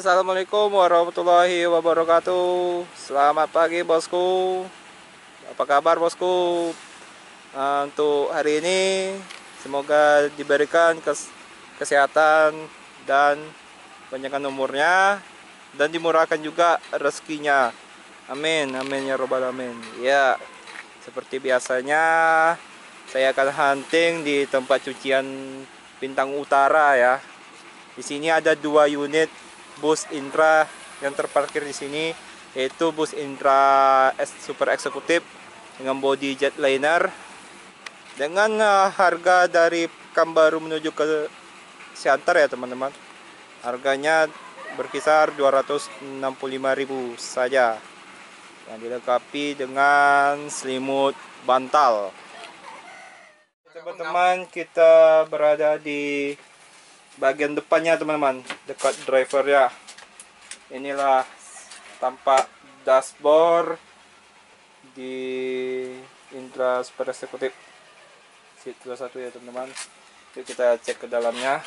Assalamualaikum warahmatullahi wabarakatuh. Selamat pagi bosku. Apa kabar bosku? Untuk hari ini semoga diberikan kesehatan dan panjangkan umurnya dan dimurahkan juga rezekinya. Amin, amin ya robbal alamin. Ya, seperti biasanya saya akan hunting di tempat cucian Bintang Utara ya. Di sini ada dua unit bus Intra yang terparkir di sini, yaitu bus Intra Super Eksekutif dengan bodi jetliner dengan harga dari Pekanbaru menuju ke Siantar ya teman-teman. Harganya berkisar 265.000 saja. Yang dilengkapi dengan selimut bantal. Teman-teman, kita berada di bagian depannya teman-teman, dekat driver ya. Inilah tampak dashboard di Intra Super Eksekutif seat 21 ya teman-teman. Yuk kita cek ke dalamnya.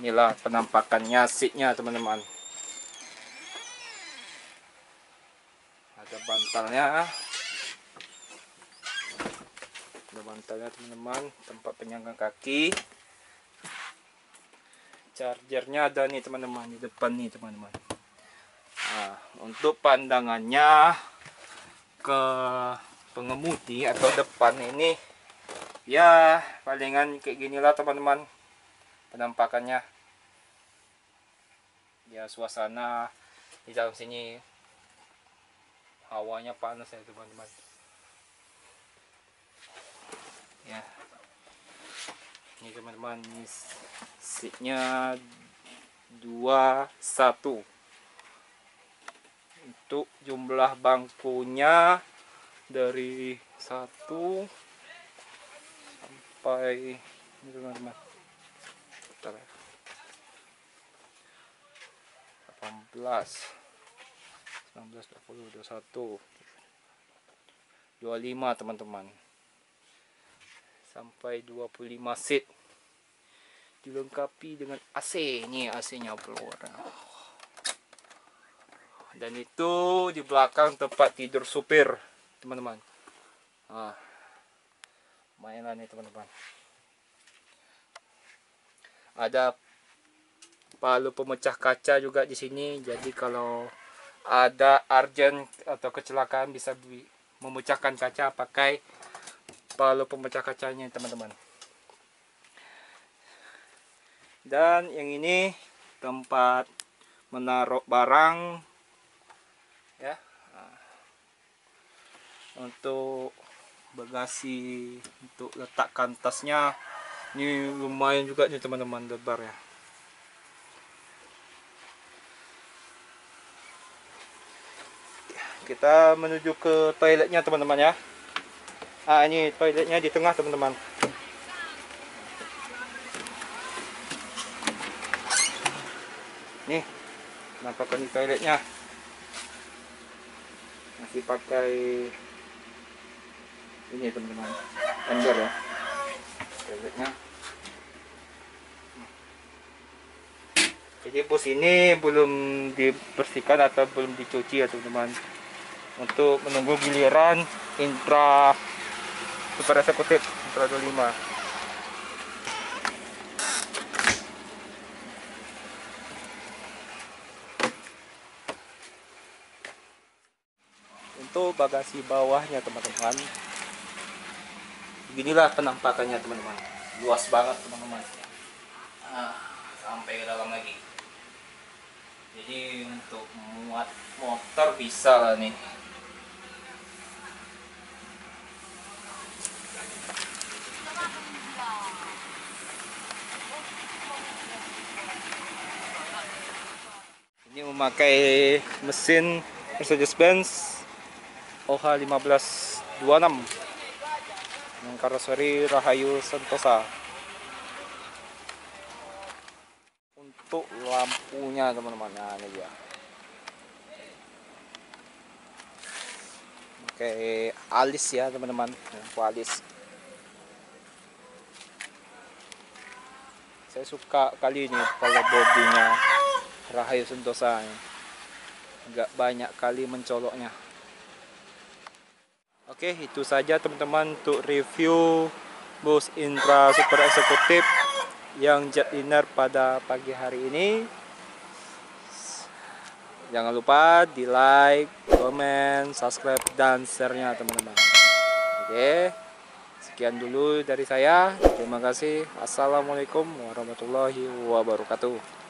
Inilah penampakannya seatnya teman-teman. Ada bantalnya. Ada bantalnya teman-teman, tempat penyangga kaki. Chargernya ada nih teman-teman di depan nih teman-teman. Nah, untuk pandangannya ke pengemudi atau depan ini ya palingan kayak ginilah teman-teman penampakannya. Ya suasana di dalam sini hawanya panas ya teman-teman. Ya. Ini teman-teman, seatnya 21. Untuk jumlah bangkunya dari 1 sampai ini teman-teman. 18, 19, 20, 21, 25 teman-teman. Sampai 25 seat. Dilengkapi dengan AC. Ini AC-nya keluar. Dan itu di belakang tempat tidur supir, teman-teman. Mainan nih teman-teman. Ada palu pemecah kaca juga di sini. Jadi kalau ada urgent atau kecelakaan bisa memecahkan kaca pakai palu pemecah kacanya teman-teman. Dan yang ini tempat menaruh barang ya. Untuk bagasi, untuk letakkan tasnya ini lumayan juga nih teman-teman, lebar ya. Kita menuju ke toiletnya teman-teman ya. Ini toiletnya di tengah teman-teman. Nih, nampakkan di toiletnya. Masih pakai ini teman-teman, ember ya. Toiletnya. Jadi bus ini belum dibersihkan atau belum dicuci ya teman-teman. Untuk menunggu giliran Intra Super Eksekutif Intra 25. Untuk bagasi bawahnya teman-teman, beginilah penampakannya teman-teman. Luas banget teman-teman. Sampai ke dalam lagi. Jadi untuk muat motor bisa lah nih. Ini memakai mesin Mercedes-Benz OH 1526 dengan karoseri Rahayu Sentosa. Untuk lampunya teman-teman, nah ini dia. Pakai alis ya teman-teman, lampu alis. Saya suka kali ini kalau bodinya Rahayu Sentosa. Agak banyak kali mencoloknya. Oke, itu saja teman-teman untuk review bus Intra Super Eksekutif yang jetliner pada pagi hari ini. Jangan lupa di like, komen, subscribe, dan share-nya teman-teman. Oke, sekian dulu dari saya. Terima kasih. Assalamualaikum warahmatullahi wabarakatuh.